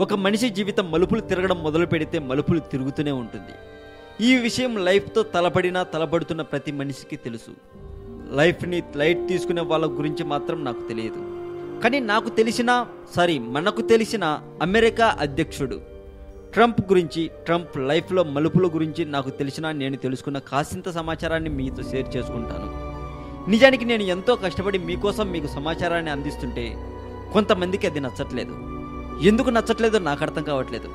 ఒక మనిషి జీవితం మలుపులు తిరగడం మొదలు పెడితే మలుపులు తిరుగుతూనే ఉంటుంది. ఈ విషయం లైఫ్తో తలపడుతున్న ప్రతి మనిషికి తెలుసు. లైఫ్ని లైట్ తీసుకునే వాళ్ళ గురించి మాత్రం నాకు తెలియదు. కానీ మనకు తెలిసిన అమెరికా అధ్యక్షుడు ట్రంప్ గురించి, ట్రంప్ లైఫ్లో మలుపుల గురించి నాకు నేను తెలుసుకున్న కాసింత సమాచారాన్ని మీతో షేర్ చేసుకుంటాను. నిజానికి నేను ఎంతో కష్టపడి మీకోసం మీకు సమాచారాన్ని అందిస్తుంటే కొంతమందికి అది నచ్చట్లేదు. ఎందుకు నచ్చట్లేదో నాకు అర్థం కావట్లేదు.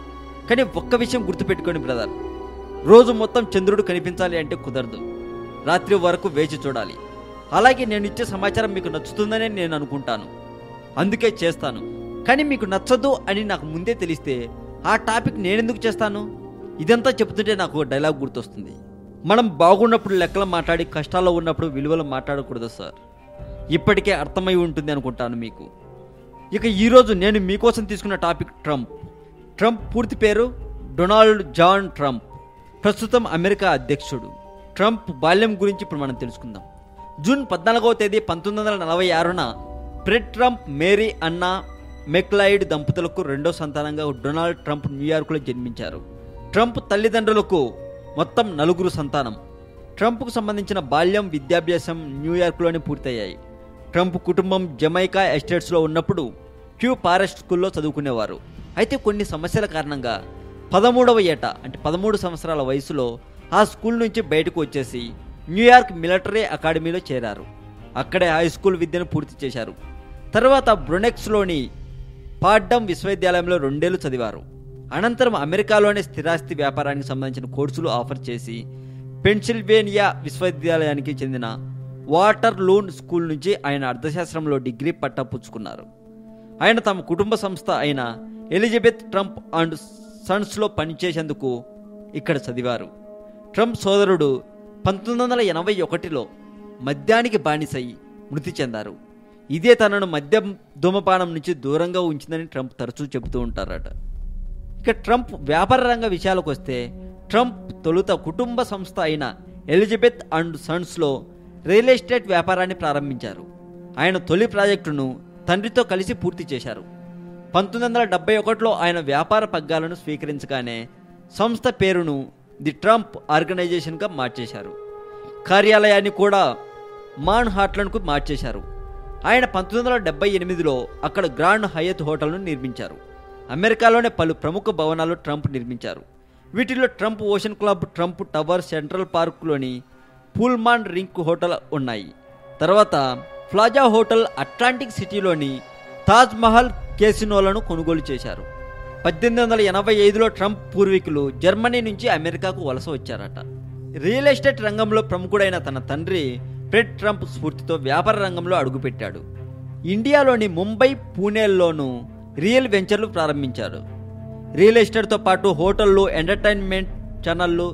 కానీ ఒక్క విషయం గుర్తుపెట్టుకోండి బ్రదర్, రోజు మొత్తం చంద్రుడు కనిపించాలి అంటే కుదరదు. రాత్రి వరకు వేచి చూడాలి. అలాగే నేను ఇచ్చే సమాచారం మీకు నచ్చుతుందనే నేను అనుకుంటాను, అందుకే చేస్తాను. కానీ మీకు నచ్చదు అని నాకు ముందే తెలిస్తే ఆ టాపిక్ నేనెందుకు చేస్తాను? ఇదంతా చెప్తుంటే నాకు డైలాగ్ గుర్తొస్తుంది. మనం బాగున్నప్పుడు లెక్కలు మాట్లాడి కష్టాల్లో ఉన్నప్పుడు విలువలు మాట్లాడకూడదు సార్. ఇప్పటికే అర్థమై ఉంటుంది అనుకుంటాను మీకు. ఇక ఈరోజు నేను మీకోసం తీసుకున్న టాపిక్ ట్రంప్ పూర్తి పేరు డొనాల్డ్ జాన్ ట్రంప్. ప్రస్తుతం అమెరికా అధ్యక్షుడు. ట్రంప్ బాల్యం గురించి ఇప్పుడు మనం తెలుసుకుందాం. జూన్ 14వ తేదీ 1946న ఫ్రెడ్ ట్రంప్, మేరీ అన్నా మెక్లైడ్ దంపతులకు రెండో సంతానంగా డొనాల్డ్ ట్రంప్ న్యూయార్క్లో జన్మించారు. ట్రంప్ తల్లిదండ్రులకు మొత్తం 4 సంతానం. ట్రంప్కు సంబంధించిన బాల్యం, విద్యాభ్యాసం న్యూయార్క్లోనే పూర్తయ్యాయి. ట్రంప్ కుటుంబం జమైకా ఎస్టేట్స్లో ఉన్నప్పుడు క్యూ ఫారెస్ట్ స్కూల్లో చదువుకునేవారు. అయితే కొన్ని సమస్యల కారణంగా 13వ ఏట అంటే 13 సంవత్సరాల వయసులో ఆ స్కూల్ నుంచి బయటకు వచ్చేసి న్యూయార్క్ మిలిటరీ అకాడమీలో చేరారు. అక్కడే హై స్కూల్ విద్యను పూర్తి చేశారు. తర్వాత బ్రొనెక్స్లోని పాడ్డమ్ విశ్వవిద్యాలయంలో 2 ఏళ్లు చదివారు. అనంతరం అమెరికాలోనే స్థిరాస్తి వ్యాపారానికి సంబంధించిన కోర్సులు ఆఫర్ చేసి పెన్సిల్వేనియా విశ్వవిద్యాలయానికి చెందిన వాటర్లూన్ స్కూల్ నుంచి ఆయన అర్థశాస్త్రంలో డిగ్రీ పట్టా పుచ్చుకున్నారు. ఆయన తమ కుటుంబ సంస్థ అయిన ఎలిజబెత్ ట్రంప్ అండ్ సన్స్లో పనిచేసేందుకు ఇక్కడ చదివారు. ట్రంప్ సోదరుడు 1981లో మద్యానికి బానిసై మృతి చెందారు. ఇదే తనను మద్యం ధూమపానం నుంచి దూరంగా ఉంచిందని ట్రంప్ తరచూ చెబుతూ ఉంటారట. ఇక ట్రంప్ వ్యాపార రంగ విషయాలకు వస్తే, ట్రంప్ తొలుత కుటుంబ సంస్థ అయిన ఎలిజబెత్ అండ్ సన్స్లో రియల్ ఎస్టేట్ వ్యాపారాన్ని ప్రారంభించారు. ఆయన తొలి ప్రాజెక్టును తండ్రితో కలిసి పూర్తి చేశారు. 1971లో ఆయన వ్యాపార పగ్గాలను స్వీకరించగానే సంస్థ పేరును ది ట్రంప్ ఆర్గనైజేషన్గా మార్చేశారు. కార్యాలయాన్ని కూడా మాన్హాట్లన్కు మార్చేశారు. ఆయన 1978లో అక్కడ గ్రాండ్ హయత్ హోటల్ను నిర్మించారు. అమెరికాలోనే పలు ప్రముఖ భవనాలు ట్రంప్ నిర్మించారు. వీటిలో Trump ocean club, Trump tower, central పార్క్లోని పూల్మాన్ రింక్ హోటల్ ఉన్నాయి. తర్వాత ప్లాజా హోటల్, అట్లాంటిక్ సిటీలోని తాజ్ మహల్ కేసినోలను కొనుగోలు చేశారు. 1885లో ట్రంప్ పూర్వీకులు జర్మనీ నుంచి అమెరికాకు వలస వచ్చారట. రియల్ ఎస్టేట్ రంగంలో ప్రముఖుడైన తన తండ్రి ఫ్రెడ్ ట్రంప్ స్ఫూర్తితో వ్యాపార రంగంలో అడుగుపెట్టాడు. ఇండియాలోని ముంబై, పూణేల్లోనూ రియల్ వెంచర్లు ప్రారంభించారు. రియల్ ఎస్టేట్తో పాటు హోటళ్లు, ఎంటర్టైన్మెంట్ ఛానళ్లు,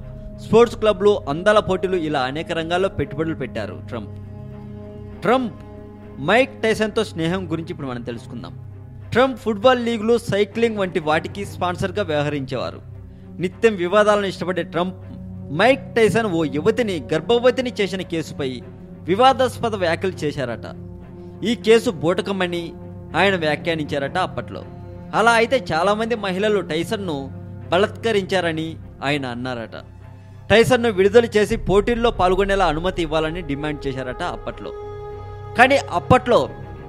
స్పోర్ట్స్ క్లబ్లు, అందాల పోటీలు, ఇలా అనేక రంగాల్లో పెట్టుబడులు పెట్టారు. ట్రంప్ మైక్ టైసన్తో స్నేహం గురించి ఇప్పుడు మనం తెలుసుకుందాం. ట్రంప్ ఫుట్బాల్ లీగులు, సైక్లింగ్ వంటి వాటికి స్పాన్సర్గా వ్యవహరించేవారు. నిత్యం వివాదాలను ఇష్టపడే ట్రంప్ మైక్ టైసన్ ఓ యువతిని గర్భవతిని చేసిన కేసుపై వివాదాస్పద వ్యాఖ్యలు చేశారట. ఈ కేసు బూటకమని ఆయన వ్యాఖ్యానించారట అప్పట్లో. అలా అయితే చాలామంది మహిళలు టైసన్ను బలాత్కరించారని ఆయన అన్నారట. టైసన్ను విడుదల చేసి పోటీల్లో పాల్గొనేలా అనుమతి ఇవ్వాలని డిమాండ్ చేశారట అప్పట్లో. కానీ అప్పట్లో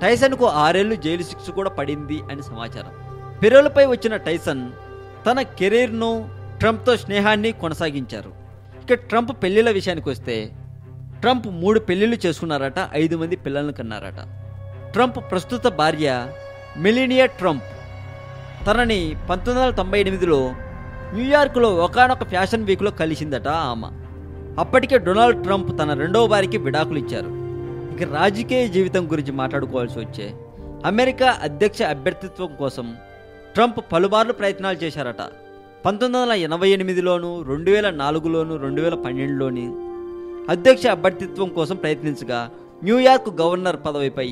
టైసన్కు 6 ఏళ్లు జైలు శిక్ష కూడా పడింది అని సమాచారం. పెరోల్పై వచ్చిన టైసన్ తన కెరీర్ను, ట్రంప్తో స్నేహాన్ని కొనసాగించారు. ఇక ట్రంప్ పెళ్లిళ్ళ విషయానికి వస్తే, ట్రంప్ 3 పెళ్లిళ్ళు చేసుకున్నారట, 5 మంది పిల్లలను కన్నారట. ట్రంప్ ప్రస్తుత భార్య మెలీనియా ట్రంప్ తనని 1998లో న్యూయార్క్లో ఒకానొక ఫ్యాషన్ వీక్లో కలిసిందట ఆమె. అప్పటికే డొనాల్డ్ ట్రంప్ తన 2వ భార్యకి విడాకులు ఇచ్చారు. ఇక రాజకీయ జీవితం గురించి మాట్లాడుకోవాల్సి వచ్చే, అమెరికా అధ్యక్ష అభ్యర్థిత్వం కోసం ట్రంప్ పలుమార్లు ప్రయత్నాలు చేశారట. 1988లోను, 2004లోను, 2012లోని అధ్యక్ష అభ్యర్థిత్వం కోసం ప్రయత్నించగా న్యూయార్క్ గవర్నర్ పదవిపై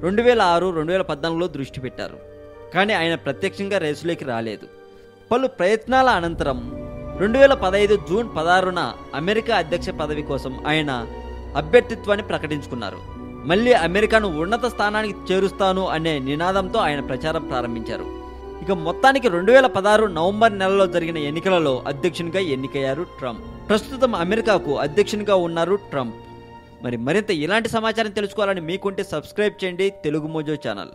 2006, 2014లో దృష్టి పెట్టారు. కానీ ఆయన ప్రత్యక్షంగా రేసులోకి రాలేదు. పలు ప్రయత్నాల అనంతరం 2015 జూన్ 16న అమెరికా అధ్యక్ష పదవి కోసం ఆయన అభ్యర్థిత్వాన్ని ప్రకటించుకున్నారు. మళ్ళీ అమెరికాను ఉన్నత స్థానానికి చేరుస్తాను అనే నినాదంతో ఆయన ప్రచారం ప్రారంభించారు. ఇక మొత్తానికి 2016 నవంబర్ నెలలో జరిగిన ఎన్నికలలో అధ్యక్షునిగా ఎన్నికయ్యారు ట్రంప్. ప్రస్తుతం అమెరికాకు అధ్యక్షునిగా ఉన్నారు ట్రంప్. మరింత ఇలాంటి సమాచారం తెలుసుకోవాలని మీకుంటే సబ్స్క్రైబ్ చేయండి తెలుగు మోజో ఛానల్.